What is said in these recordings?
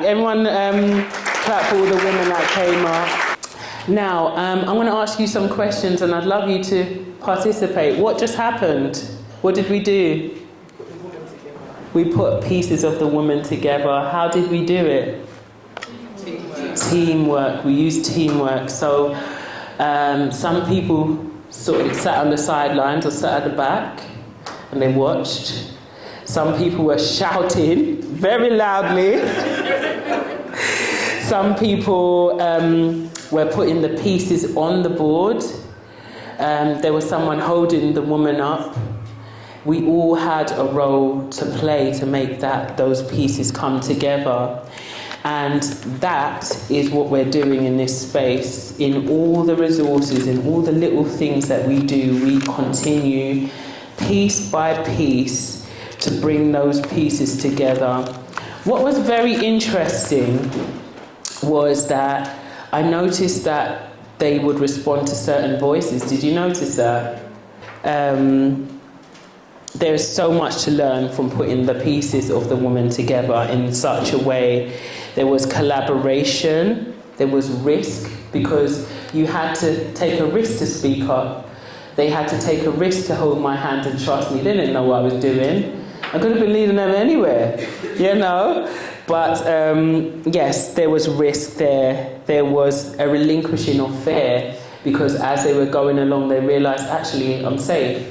Everyone clap for all the women that came up. Now, I'm going to ask you some questions and I'd love you to participate. What just happened? What did we do? We put pieces of the woman together. How did we do it? Teamwork. We used teamwork. So some people sort of sat on the sidelines or sat at the back and they watched. Some people were shouting very loudly. Some people were putting the pieces on the board. There was someone holding the woman up. We all had a role to play to make those pieces come together. And that is what we're doing in this space. In all the resources, in all the little things that we do, we continue piece by piece to bring those pieces together. What was very interesting was that I noticed that they would respond to certain voices. Did you notice that? There's so much to learn from putting the pieces of the woman together in such a way. There was collaboration, there was risk, because you had to take a risk to speak up. They had to take a risk to hold my hand and trust me. They didn't know what I was doing. I could have been leading them anywhere, you know? But yes, there was risk there. There was a relinquishing of fear, because as they were going along, they realized, actually, I'm safe.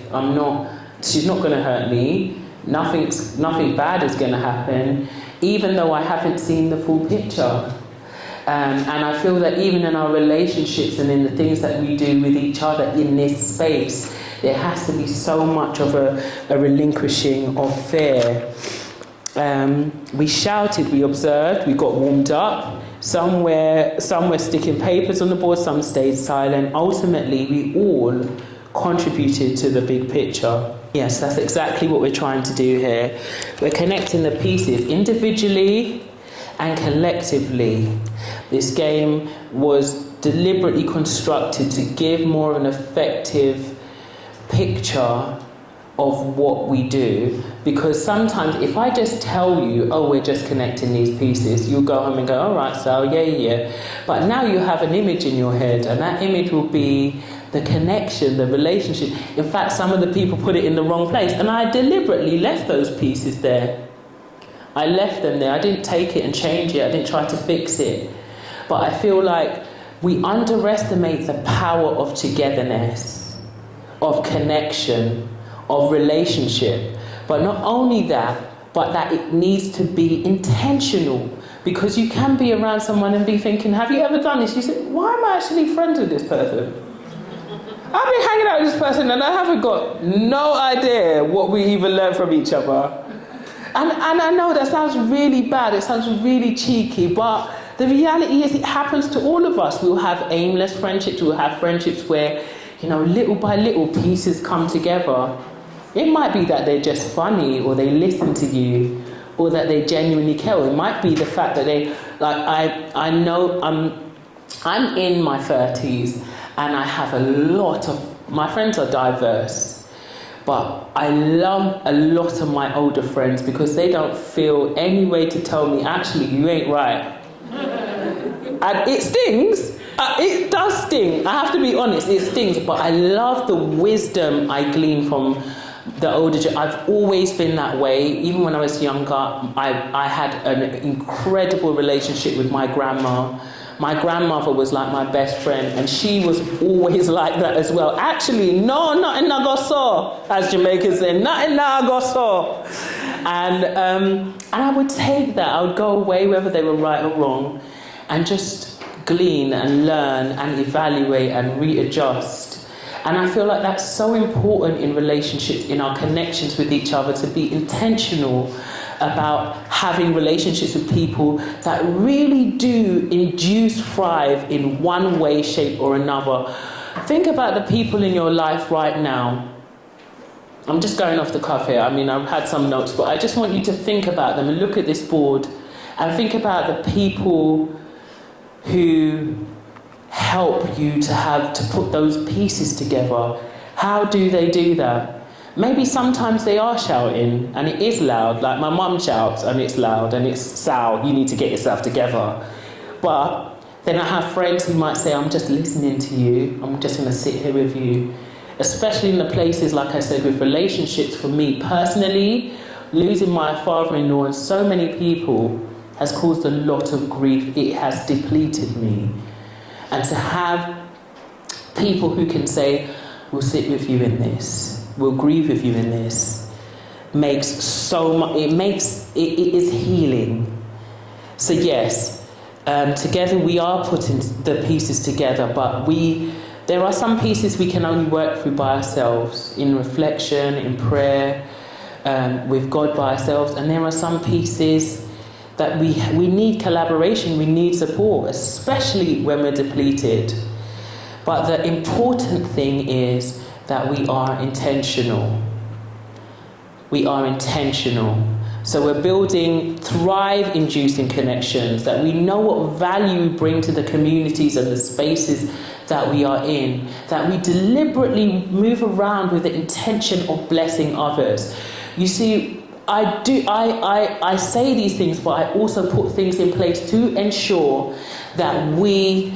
She's not going to hurt me. Nothing bad is going to happen, even though I haven't seen the full picture. And I feel that even in our relationships and in the things that we do with each other in this space, there has to be so much of a relinquishing of fear. We shouted, we observed, we got warmed up. Some were sticking papers on the board, some stayed silent. Ultimately, we all contributed to the big picture. Yes, that's exactly what we're trying to do here. We're connecting the pieces individually and collectively. This game was deliberately constructed to give more of an effective picture of what we do, because sometimes if I just tell you, oh, we're just connecting these pieces, you'll go home and go, all right, so yeah. But now you have an image in your head, and that image will be the connection, the relationship. In fact, some of the people put it in the wrong place, and I deliberately left those pieces there. I left them there. I didn't take it and change it. I didn't try to fix it. But I feel like we underestimate the power of togetherness, of connection, of relationship. But not only that, but that it needs to be intentional. Because you can be around someone and be thinking, have you ever done this? You say, why am I actually friends with this person? I've been hanging out with this person and I haven't got no idea what we even learn from each other. And I know that sounds really bad, it sounds really cheeky, but the reality is it happens to all of us. We'll have aimless friendships, we'll have friendships where, little by little pieces come together. It might be that they're just funny, or they listen to you, or that they genuinely care. It might be the fact that I know I'm in my 30s, and I have my friends are diverse, but I love a lot of my older friends because they don't feel any way to tell me, actually, you ain't right. And it stings. It does sting. I have to be honest, it stings. But I love the wisdom I glean from the older generation. I've always been that way. Even when I was younger, I had an incredible relationship with my grandma. My grandmother was like my best friend, and she was always like that as well. Actually, no, not in Nagoso, as Jamaicans say, not in Nagoso. And I would take that. I would go away, whether they were right or wrong, and just glean and learn and evaluate and readjust. And I feel like that's so important in relationships, in our connections with each other, to be intentional about having relationships with people that really do induce thrive in one way, shape or another. Think about the people in your life right now. I'm just going off the cuff here. I've had some notes, but I just want you to think about them and look at this board and think about the people who help you to put those pieces together. How do they do that? maybe sometimes they are shouting and it is loud, like my mum shouts and it's loud and it's Sal, you need to get yourself together. But then I have friends who might say, I'm just listening to you, I'm just going to sit here with you. Especially in the places, like I said, with relationships. For me personally, losing my father-in-law and so many people has caused a lot of grief. It has depleted me. And to have people who can say, we'll sit with you in this, we'll grieve with you in this, makes so much, it is healing. So yes, together we are putting the pieces together, but there are some pieces we can only work through by ourselves, in reflection, in prayer, with God by ourselves. And there are some pieces that we need collaboration, we need support, especially when we're depleted. But the important thing is that we are intentional. We are intentional. So we're building thrive-inducing connections, that we know what value we bring to the communities and the spaces that we are in, that we deliberately move around with the intention of blessing others. You see, I say these things, but I also put things in place to ensure that we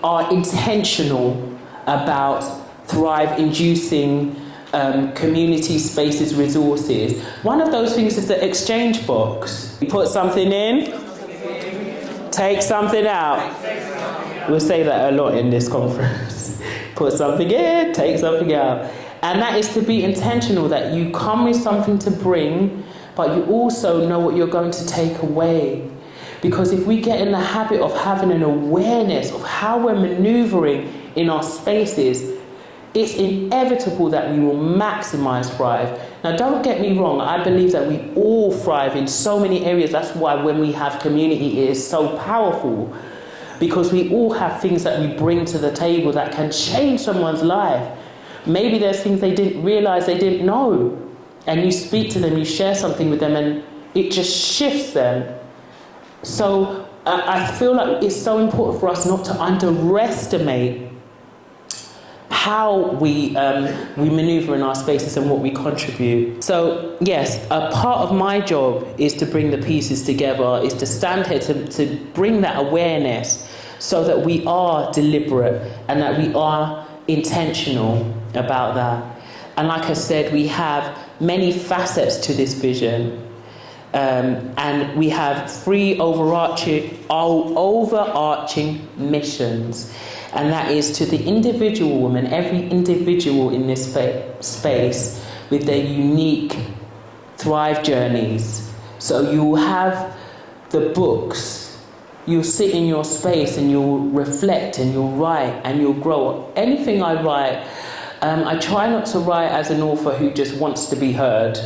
are intentional about thrive-inducing community spaces, resources. One of those things is the exchange box. You put something in, take something out. We'll say that a lot in this conference. Put something in, take something out. And that is to be intentional, that you come with something to bring, but you also know what you're going to take away. Because if we get in the habit of having an awareness of how we're maneuvering in our spaces, it's inevitable that we will maximize thrive. Now, don't get me wrong, I believe that we all thrive in so many areas. That's why when we have community, it is so powerful, because we all have things that we bring to the table that can change someone's life. Maybe there's things they didn't realize, they didn't know, and you speak to them, you share something with them, and it just shifts them. So I feel like it's so important for us not to underestimate how we maneuver in our spaces and what we contribute. So yes, a part of my job is to bring the pieces together, is to stand here to bring that awareness so that we are deliberate and that we are intentional about that. And like I said, we have many facets to this vision. And we have 3 overarching missions. And that is to the individual woman, every individual in this space with their unique thrive journeys. So you'll have the books, you'll sit in your space and you'll reflect and you'll write and you'll grow. Anything I write, I try not to write as an author who just wants to be heard.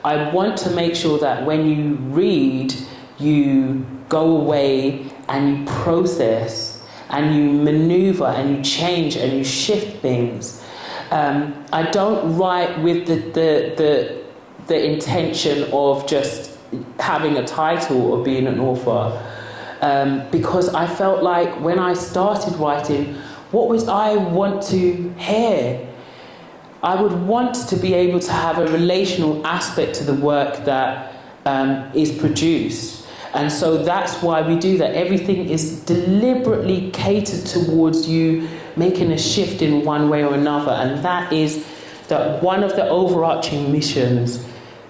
I want to make sure that when you read, you go away and you process and you maneuver and you change and you shift things. I don't write with the intention of just having a title or being an author, because I felt like when I started writing, what was I want to hear? I would want to be able to have a relational aspect to the work that is produced. And so that's why we do that. Everything is deliberately catered towards you making a shift in one way or another. And that is that one of the overarching missions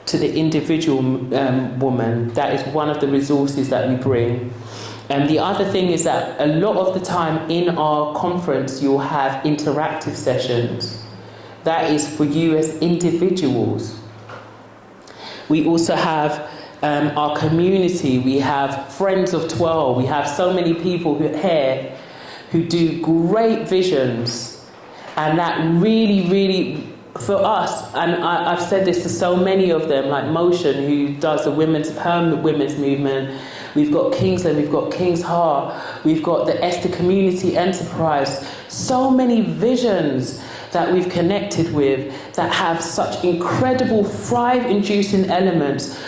to the individual woman. That is one of the resources that we bring. And the other thing is that a lot of the time in our conference, you'll have interactive sessions. That is for you as individuals. We also have our community. We have Friends of TWIRL. We have so many people who do great visions. And that really, really, for us, and I've said this to so many of them, like Motion, who does the permanent women's movement. We've got Kingsland, we've got King's Heart, we've got the Esther Community Enterprise. So many visions that we've connected with that have such incredible thrive-inducing elements.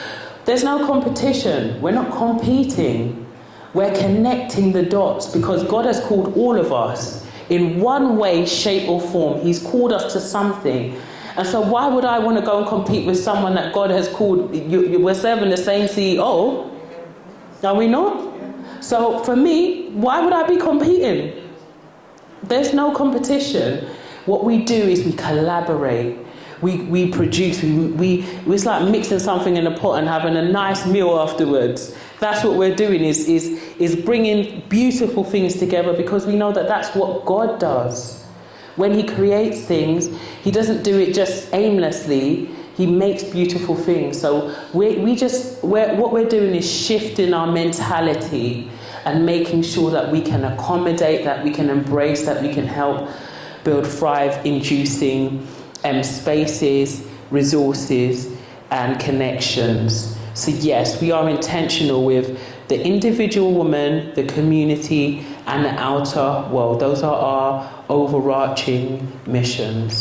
There's no competition. We're not competing. We're connecting the dots because God has called all of us in one way, shape or form. He's called us to something. And so why would I want to go and compete with someone that God has called? We're serving the same CEO, are we not? So for me, why would I be competing? There's no competition. What we do is we collaborate. We produce. It's like mixing something in a pot and having a nice meal afterwards. That's what we're doing, is bringing beautiful things together, because we know that that's what God does. When he creates things, he doesn't do it just aimlessly. He makes beautiful things. So what we're doing is shifting our mentality and making sure that we can accommodate, that we can embrace, that we can help build thrive-inducing spaces, resources, and connections. So yes, we are intentional with the individual woman, the community, and the outer world. Those are our overarching missions.